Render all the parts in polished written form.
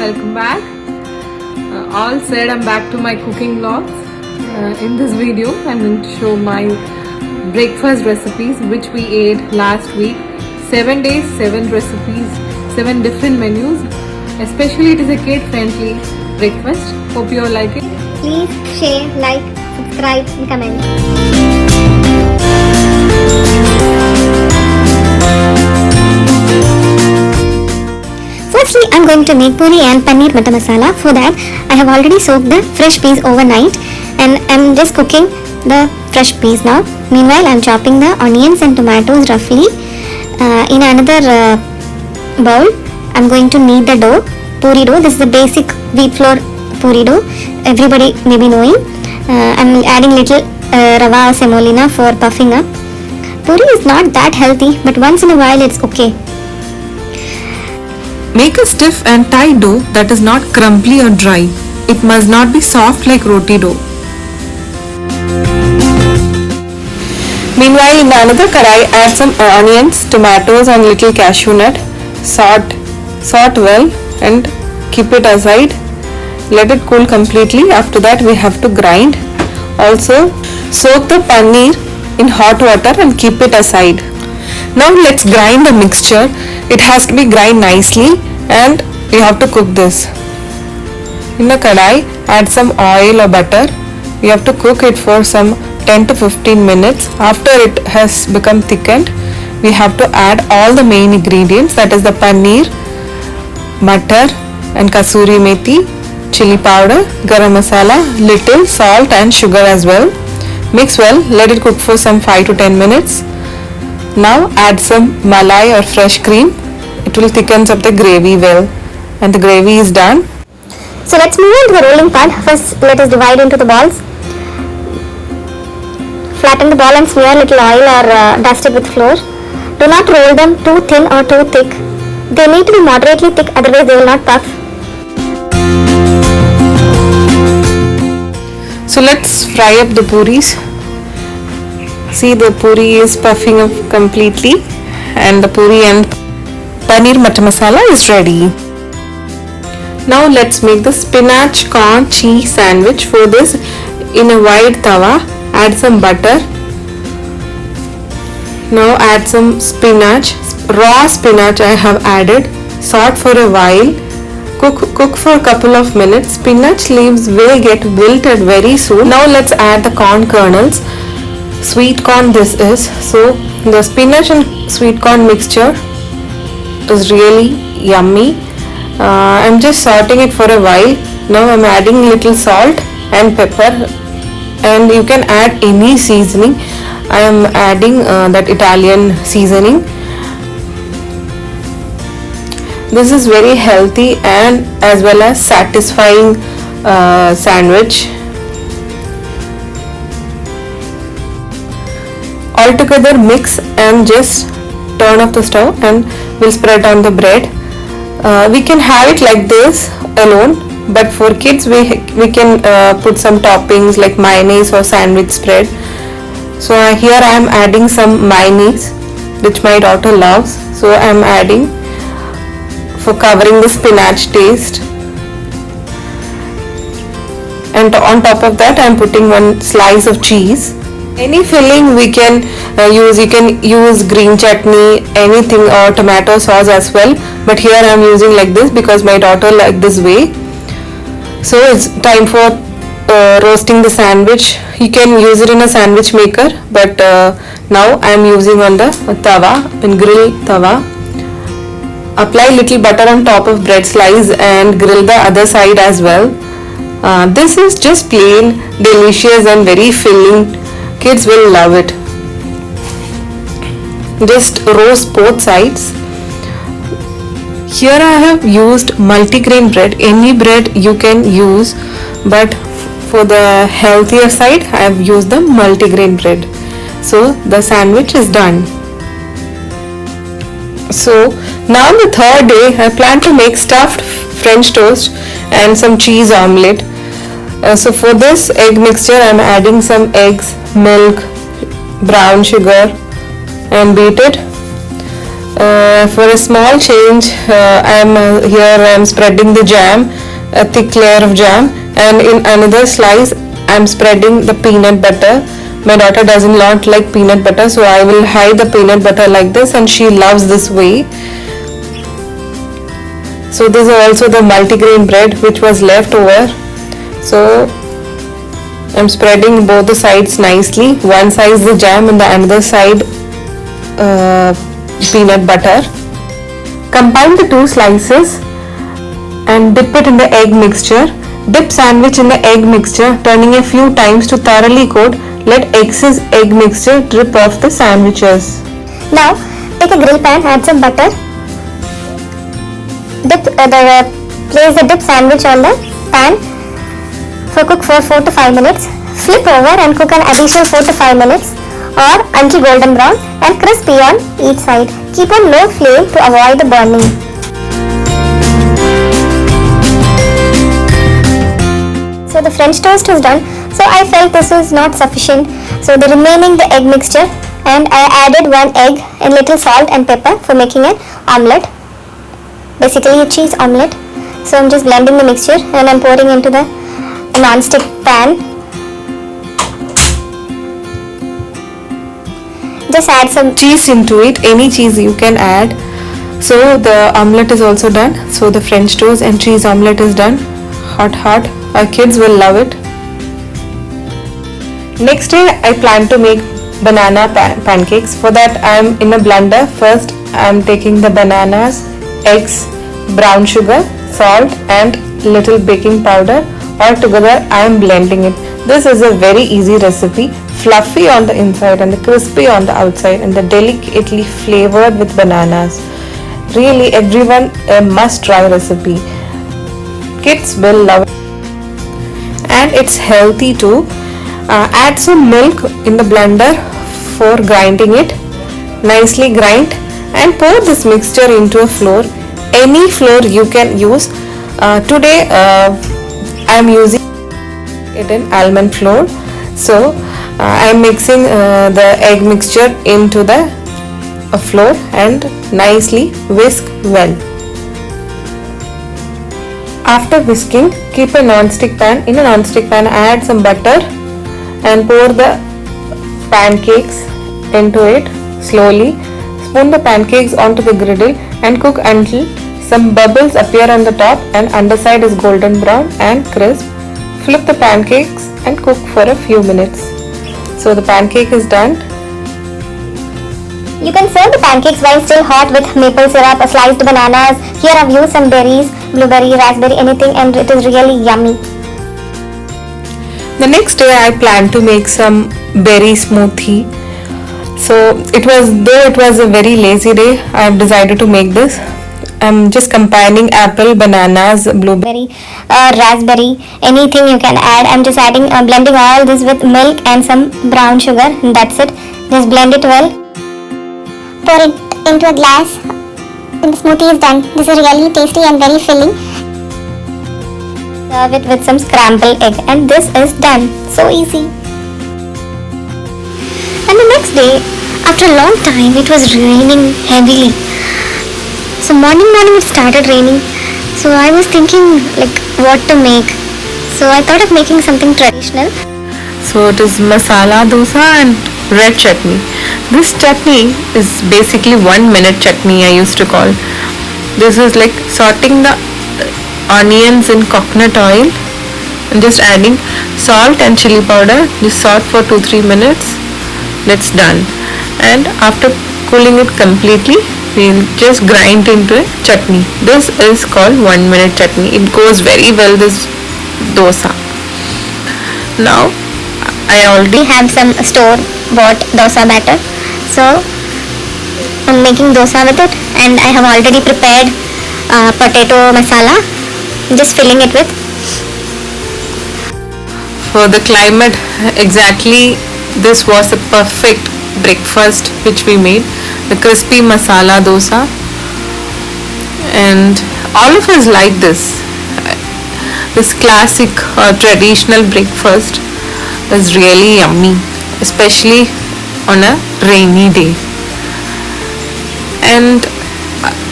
welcome back. All said, I'm back to my cooking vlogs. In this video, I'm going to show my breakfast recipes which we ate last week. 7 days, 7 recipes, 7 different menus. Especially it is a kid-friendly breakfast. Hope you all like it. Please share, like, subscribe and comment. Firstly, I'm going to make puri and paneer butter masala. For that, I have already soaked the fresh peas overnight and I'm just cooking the fresh peas now. Meanwhile, I'm chopping the onions and tomatoes roughly. In another bowl, I'm going to knead the dough, puri dough. This is the basic wheat flour puri dough. Everybody may be knowing. I'm adding little rava semolina for puffing up. Puri is not that healthy, but once in a while it's okay. Make a stiff and tight dough that is not crumbly or dry. It must not be soft like roti dough. Meanwhile, in another kadai, add some onions, tomatoes and little cashew nut. Salt well and keep it aside. Let it cool completely. After that, we have to grind. Also, soak the paneer in hot water and keep it aside. Now let's grind the mixture. It has to be grind nicely and you have to cook this. In a kadai, add some oil or butter. You have to cook it for some 10 to 15 minutes. After it has become thickened, we have to add all the main ingredients, that is the paneer, butter and kasuri methi, chili powder, garam masala, little salt and sugar as well. Mix well, let it cook for some 5 to 10 minutes. Now add some malai or fresh cream. It will thicken up the gravy well and the gravy is done. So let's move on to the rolling part. First, let us divide into the balls. Flatten the ball and smear little oil or dust it with flour. Do not roll them too thin or too thick. They need to be moderately thick, otherwise they will not puff. So let's fry up the puris. See, the puri is puffing up completely and the puri and paneer butter masala is ready. Now let's make the spinach corn cheese sandwich. For this, in a wide tawa, add some butter. Now add some spinach, raw spinach I have added. Saute for a while. Cook for a couple of minutes. Spinach leaves will get wilted very soon. Now let's add the corn kernels. Sweet corn this is. So the spinach and sweet corn mixture is really yummy. I'm just sauteing it for a while. Now I'm adding little salt and pepper, and you can add any seasoning. I am adding that Italian seasoning. This is very healthy and as well as satisfying sandwich. All together mix and just turn off the stove and we'll spread on the bread. We can have it like this alone, but for kids we can put some toppings like mayonnaise or sandwich spread. So here I am adding some mayonnaise which my daughter loves. So I am adding for covering the spinach taste. And on top of that I am putting one slice of cheese. Any filling we can use. You can use green chutney, anything, or tomato sauce as well. But here I am using like this because my daughter likes this way. So it's time for roasting the sandwich. You can use it in a sandwich maker, but now I am using on the tawa, in grill tawa. Apply little butter on top of bread slice and grill the other side as well. This is just plain delicious and very filling. Kids will love it. Just roast both sides. Here I have used multigrain bread. Any bread you can use, but for the healthier side I have used the multigrain bread. So the sandwich is done. So now the third day I plan to make stuffed French toast and some cheese omelette. So for this egg mixture I am adding some eggs, milk, brown sugar and beat it. For a small change, I am spreading the jam, a thick layer of jam, and in another slice I am spreading the peanut butter. My daughter does not like peanut butter, so I will hide the peanut butter like this, and she loves this way. So this is also the multigrain bread which was left over. So I'm spreading both the sides nicely. One side is the jam and the another side peanut butter. Combine the two slices and dip it in the egg mixture. Dip sandwich in the egg mixture, turning a few times to thoroughly coat. Let excess egg mixture drip off the sandwiches. Now take a grill pan, add some butter. Place the dip sandwich on the pan. Cook for 4 to 5 minutes. Flip over and cook an additional 4 to 5 minutes or until golden brown and crispy on each side. Keep on low flame to avoid the burning. So the French toast is done. So I felt this was not sufficient. So the egg mixture, and I added 1 egg and little salt and pepper for making an omelette. Basically a cheese omelette. So I'm just blending the mixture and I'm pouring into the non-stick pan. Just add some cheese into it, any cheese you can add. So the omelette is also done. So the French toast and cheese omelette is done. Hot. Our kids will love it. Next day I plan to make banana pancakes. For that I am in a blender. First I am taking the bananas, eggs, brown sugar, salt and little baking powder. All together I am blending it. This is a very easy recipe, fluffy on the inside and the crispy on the outside and the delicately flavored with bananas. Really everyone a must try recipe. Kids will love it. And it's healthy too. Add some milk in the blender for grinding it. Nicely grind and pour this mixture into a flour. Any flour you can use. Today I am using it in almond flour. So I am mixing the egg mixture into the flour and nicely whisk well. After whisking, keep a non-stick pan. In a non-stick pan, add some butter and pour the pancakes into it slowly. Spoon the pancakes onto the griddle and cook until some bubbles appear on the top and underside is golden brown and crisp. Flip the pancakes and cook for a few minutes. So the pancake is done. You can serve the pancakes while still hot with maple syrup, sliced bananas. Here I've used some berries, blueberry, raspberry, anything, and it is really yummy. The next day I planned to make some berry smoothie. So though it was a very lazy day, I have decided to make this. I'm just combining apple, bananas, blueberry, Raspberry, anything you can add. I'm just blending all this with milk and some brown sugar. And that's it. Just blend it well. Pour it into a glass and the smoothie is done. This is really tasty and very filling. Serve it with some scrambled egg and this is done. So easy. And the next day, after a long time, it was raining heavily. So morning it started raining. So I was thinking like what to make. So I thought of making something traditional. So it is masala dosa and red chutney. This chutney is basically 1 minute chutney I used to call. This is like sauteing the onions in coconut oil and just adding salt and chili powder. Just saute for 2-3 minutes. That's done. And after cooling it completely, we'll just grind into a chutney. This is called 1 minute chutney. It goes very well, this dosa. Now I already have some store bought dosa batter. So I'm making dosa with it and I have already prepared potato masala. Just filling it with. For the climate, exactly this was the perfect breakfast which we made. The crispy masala dosa. And all of us like this. This classic or traditional breakfast is really yummy, especially on a rainy day. and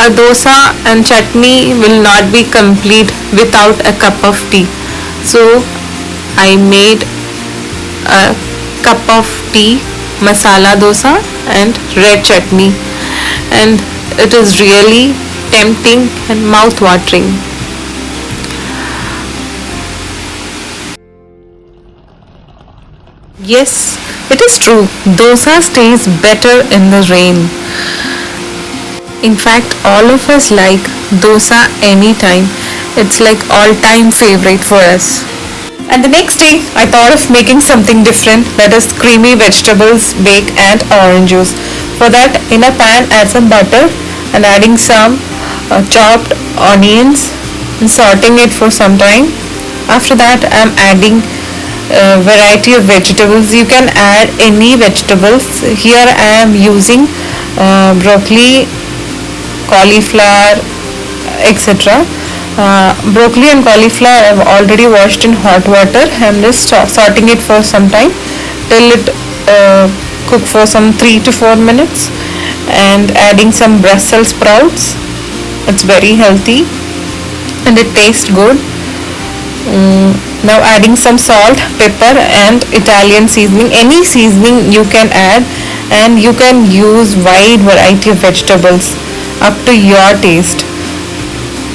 a dosa and chutney will not be complete without a cup of tea. So I made a cup of tea, masala dosa and red chutney, and it is really tempting and mouth-watering. Yes, it is true. Dosa stays better in the rain. In fact, all of us like dosa anytime. It's like all-time favorite for us. And the next day, I thought of making something different, that is creamy vegetables bake and orange juice. For that, in a pan, add some butter and adding some chopped onions and sauteing it for some time. After that, I'm adding a variety of vegetables. You can add any vegetables. Here I am using broccoli, cauliflower, etc. Broccoli and cauliflower I've already washed in hot water. I'm just sauteing it for some time till it cook for some 3 to 4 minutes, and adding some Brussels sprouts. It's very healthy and it tastes good. Now adding some salt, pepper and Italian seasoning. Any seasoning you can add, and you can use wide variety of vegetables up to your taste.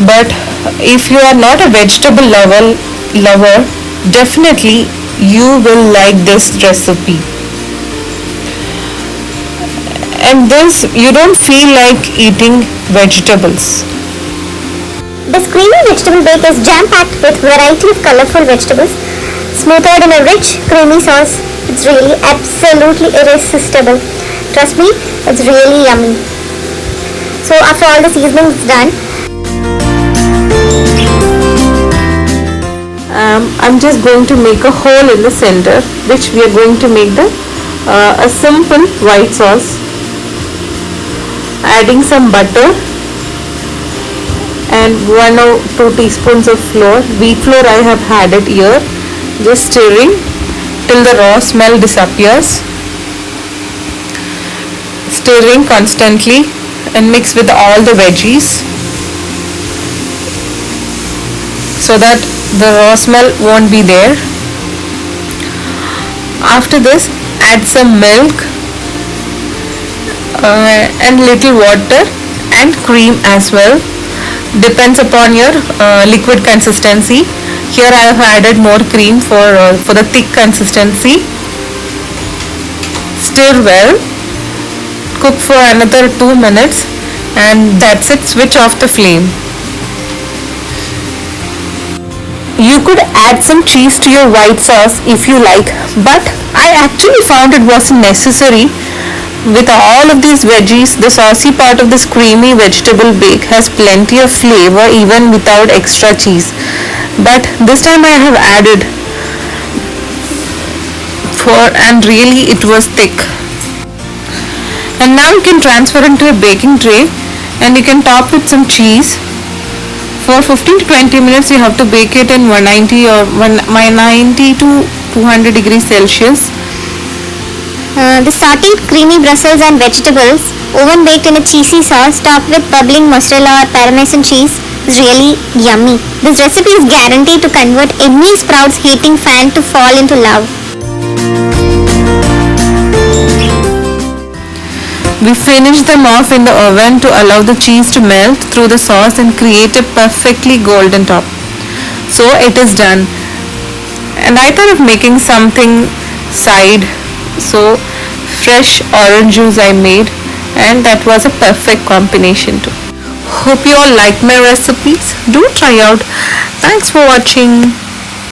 But if you are not a vegetable lover, definitely you will like this recipe. And this, you don't feel like eating vegetables. This creamy vegetable bake is jam-packed with variety of colorful vegetables, smothered in a rich, creamy sauce. It's really absolutely irresistible. Trust me, it's really yummy. So after all the seasoning is done, I'm just going to make a hole in the center, which we are going to make a simple white sauce. Adding some butter and 1 or 2 teaspoons of flour. Wheat flour I have added here. Just stirring till the raw smell disappears. Stirring constantly and mix with all the veggies so that the raw smell won't be there. After this, add some milk and little water and cream as well. Depends upon your liquid consistency. Here I have added more cream for the thick consistency. Stir well. Cook for another 2 minutes, and that's it. Switch off the flame. You could add some cheese to your white sauce if you like, but I actually found it wasn't necessary. With all of these veggies, the saucy part of this creamy vegetable bake has plenty of flavor even without extra cheese. But this time I have added and really it was thick. And now you can transfer into a baking tray and you can top with some cheese. For 15 to 20 minutes you have to bake it in 190 or 90 to 200 degrees Celsius. the sauteed creamy Brussels and vegetables, oven baked in a cheesy sauce topped with bubbling mozzarella or Parmesan cheese, is really yummy. This recipe is guaranteed to convert any Sprouts hating fan to fall into love. We finish them off in the oven to allow the cheese to melt through the sauce and create a perfectly golden top. So it is done. And I thought of making something side. So fresh orange juice I made, and that was a perfect combination too. Hope you all like my recipes. Do try out. Thanks for watching.